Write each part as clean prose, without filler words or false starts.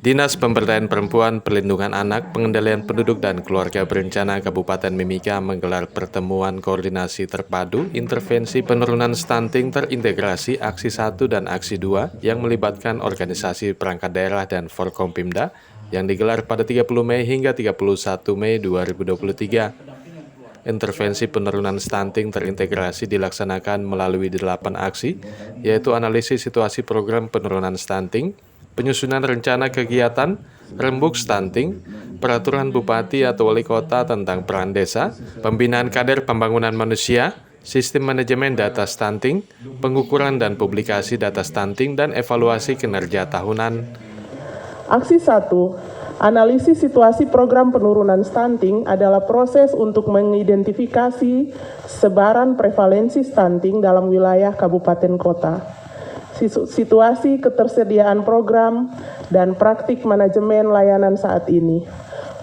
Dinas Pemberdayaan Perempuan, Perlindungan Anak, Pengendalian Penduduk dan Keluarga Berencana Kabupaten Mimika menggelar pertemuan koordinasi terpadu intervensi penurunan stunting terintegrasi Aksi 1 dan Aksi 2 yang melibatkan organisasi perangkat daerah dan Forkompimda yang digelar pada 30 Mei hingga 31 Mei 2023. Intervensi penurunan stunting terintegrasi dilaksanakan melalui 8 aksi, yaitu analisis situasi program penurunan stunting, penyusunan rencana kegiatan, rembuk stunting, peraturan bupati atau wali kota tentang peran desa, pembinaan kader pembangunan manusia, sistem manajemen data stunting, pengukuran dan publikasi data stunting, dan evaluasi kinerja tahunan. Aksi 1, analisis situasi program penurunan stunting adalah proses untuk mengidentifikasi sebaran prevalensi stunting dalam wilayah kabupaten kota, situasi ketersediaan program, dan praktik manajemen layanan saat ini.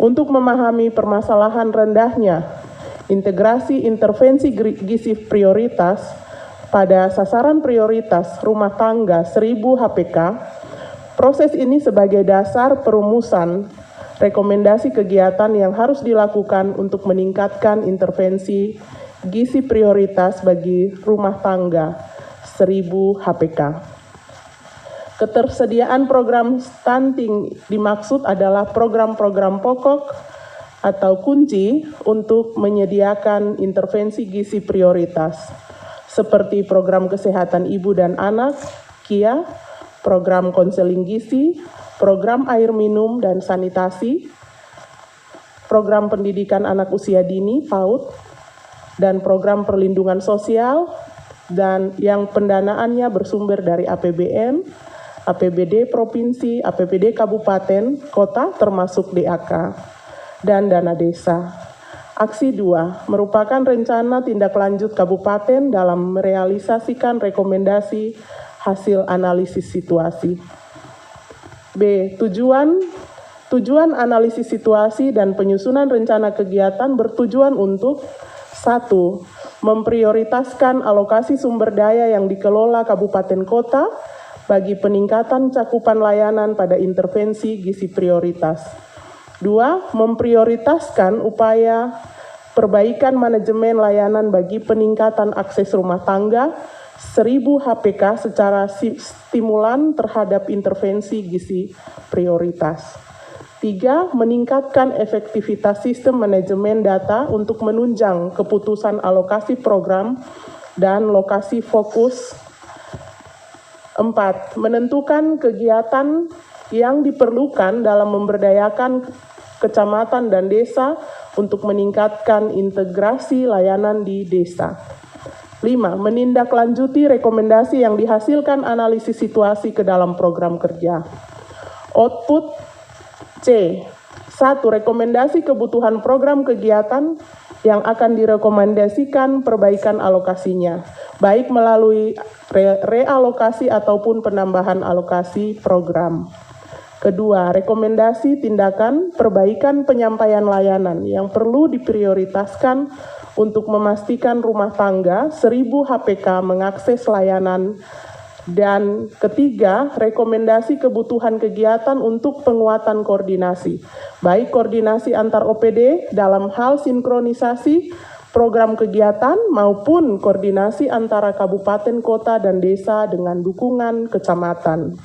Untuk memahami permasalahan rendahnya integrasi intervensi gizi prioritas pada sasaran prioritas rumah tangga 1000 HPK, proses ini sebagai dasar perumusan rekomendasi kegiatan yang harus dilakukan untuk meningkatkan intervensi gizi prioritas bagi rumah tangga 1000 HPK. Ketersediaan program stunting dimaksud adalah program-program pokok atau kunci untuk menyediakan intervensi gizi prioritas, seperti program kesehatan ibu dan anak, KIA, program konseling gizi, program air minum dan sanitasi, program pendidikan anak usia dini, PAUD, dan program perlindungan sosial, dan yang pendanaannya bersumber dari APBN, APBD Provinsi, APBD Kabupaten, Kota termasuk DAK, dan dana desa. Aksi 2 merupakan rencana tindak lanjut kabupaten dalam merealisasikan rekomendasi hasil analisis situasi. B. Tujuan analisis situasi dan penyusunan rencana kegiatan bertujuan untuk 1. Memprioritaskan alokasi sumber daya yang dikelola kabupaten kota bagi peningkatan cakupan layanan pada intervensi gizi prioritas. 2. Memprioritaskan upaya perbaikan manajemen layanan bagi peningkatan akses rumah tangga 1000 HPK secara stimulan terhadap intervensi gizi prioritas. 3. Meningkatkan efektivitas sistem manajemen data untuk menunjang keputusan alokasi program dan lokasi fokus. 4. Menentukan kegiatan yang diperlukan dalam memberdayakan kecamatan dan desa untuk meningkatkan integrasi layanan di desa. 5. Menindaklanjuti rekomendasi yang dihasilkan analisis situasi ke dalam program kerja. Output C. 1. Rekomendasi kebutuhan program kegiatan yang akan direkomendasikan perbaikan alokasinya, baik melalui realokasi ataupun penambahan alokasi program. Kedua, rekomendasi tindakan perbaikan penyampaian layanan yang perlu diprioritaskan untuk memastikan rumah tangga 1000 HPK mengakses layanan. Dan ketiga, rekomendasi kebutuhan kegiatan untuk penguatan koordinasi, baik koordinasi antar OPD dalam hal sinkronisasi program kegiatan maupun koordinasi antara kabupaten, kota, dan desa dengan dukungan kecamatan.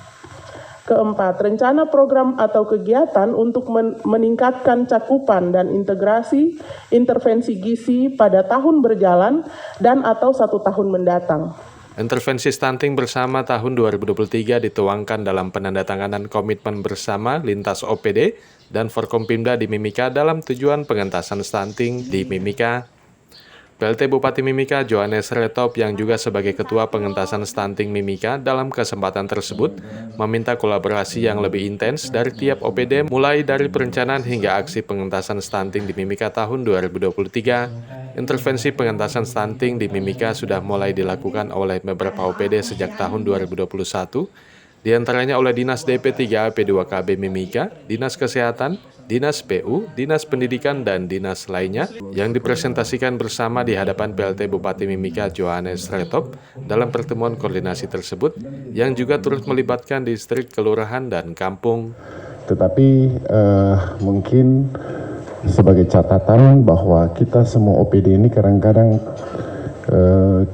Keempat, rencana program atau kegiatan untuk meningkatkan cakupan dan integrasi intervensi gizi pada tahun berjalan dan atau 1 tahun mendatang. Intervensi stunting bersama tahun 2023 dituangkan dalam penandatanganan komitmen bersama lintas OPD dan Forkompimda di Mimika dalam tujuan pengentasan stunting di Mimika. PLT Bupati Mimika Johannes Retop yang juga sebagai Ketua Pengentasan Stunting Mimika dalam kesempatan tersebut meminta kolaborasi yang lebih intens dari tiap OPD mulai dari perencanaan hingga aksi pengentasan stunting di Mimika tahun 2023. Intervensi pengentasan stunting di Mimika sudah mulai dilakukan oleh beberapa OPD sejak tahun 2021, di antaranya oleh Dinas DP3 P2KB Mimika, Dinas Kesehatan, Dinas PU, Dinas Pendidikan, dan dinas lainnya yang dipresentasikan bersama di hadapan PLT Bupati Mimika Johannes Retop dalam pertemuan koordinasi tersebut yang juga turut melibatkan distrik, kelurahan, dan kampung. Tetapi mungkin sebagai catatan bahwa kita semua OPD ini kadang-kadang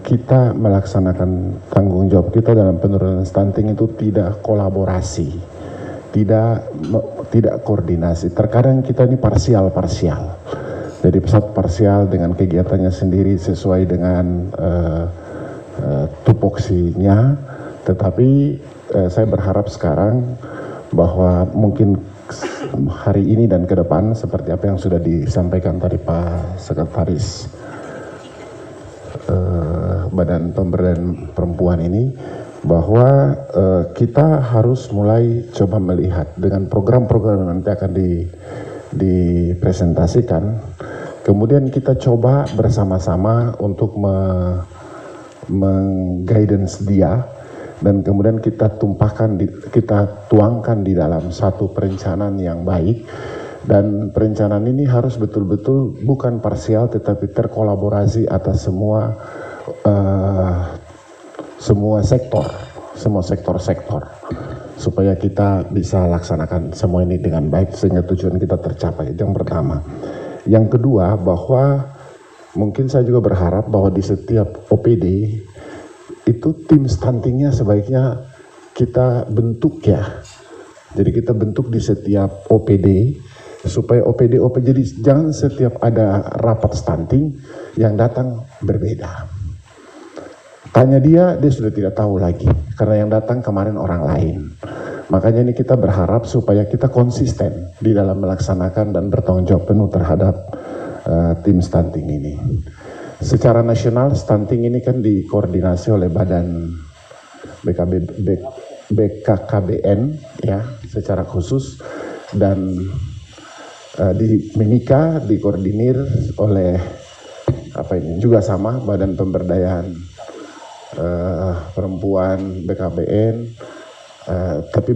kita melaksanakan tanggung jawab kita dalam penurunan stunting itu tidak kolaborasi, tidak koordinasi. Terkadang kita ini parsial. Jadi pesat parsial dengan kegiatannya sendiri sesuai dengan tupoksinya. Tetapi saya berharap sekarang bahwa mungkin hari ini dan ke depan seperti apa yang sudah disampaikan tadi Pak Sekretaris Badan Pemberdayaan Perempuan ini, bahwa kita harus mulai coba melihat dengan program-program yang nanti akan dipresentasikan, kemudian kita coba bersama-sama untuk meng-guidance dia, dan kemudian kita tuangkan di dalam satu perencanaan yang baik. Dan perencanaan ini harus betul-betul bukan parsial tetapi terkolaborasi atas semua sektor supaya kita bisa laksanakan semua ini dengan baik sehingga tujuan kita tercapai. Itu yang pertama. Yang kedua, bahwa mungkin saya juga berharap bahwa di setiap OPD itu tim stuntingnya sebaiknya kita bentuk ya. Jadi kita bentuk di setiap OPD supaya OPD jadi jangan setiap ada rapat stunting yang datang berbeda. Tanya dia sudah tidak tahu lagi karena yang datang kemarin orang lain. Makanya ini kita berharap supaya kita konsisten di dalam melaksanakan dan bertanggung jawab penuh terhadap tim stunting ini. Secara nasional stunting ini kan dikoordinasi oleh Badan BKKBN ya secara khusus, dan di Mimika dikoordinir oleh juga sama Badan Pemberdayaan Perempuan BKBN, tapi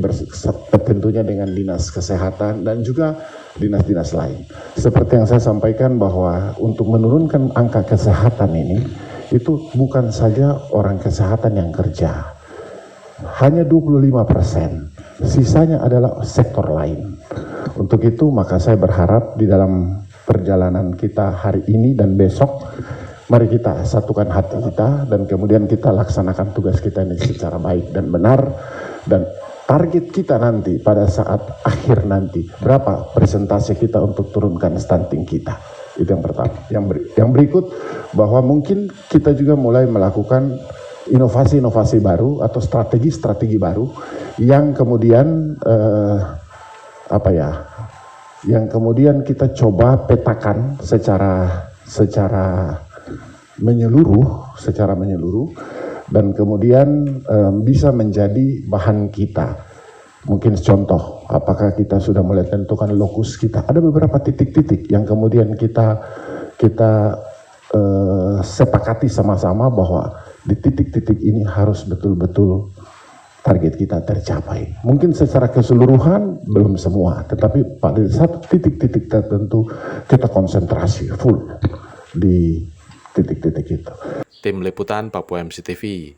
tentunya dengan Dinas Kesehatan dan juga dinas-dinas lain. Seperti yang saya sampaikan bahwa untuk menurunkan angka kesehatan ini, itu bukan saja orang kesehatan yang kerja, hanya 25%, sisanya adalah sektor lain. Untuk itu maka saya berharap di dalam perjalanan kita hari ini dan besok, mari kita satukan hati kita dan kemudian kita laksanakan tugas kita ini secara baik dan benar. Dan target kita nanti pada saat akhir nanti, berapa persentase kita untuk turunkan stunting kita. Itu yang pertama. Yang berikut, bahwa mungkin kita juga mulai melakukan inovasi-inovasi baru atau strategi-strategi baru yang kemudian yang kemudian kita coba petakan secara menyeluruh dan kemudian bisa menjadi bahan kita. Mungkin contoh, apakah kita sudah mulai tentukan lokus kita? Ada beberapa titik-titik yang kemudian kita sepakati sama-sama bahwa di titik-titik ini harus betul-betul target kita tercapai. Mungkin secara keseluruhan belum semua, tetapi pada satu titik-titik tertentu kita konsentrasi full di titik-titik itu. Tim Liputan Papua MCTV.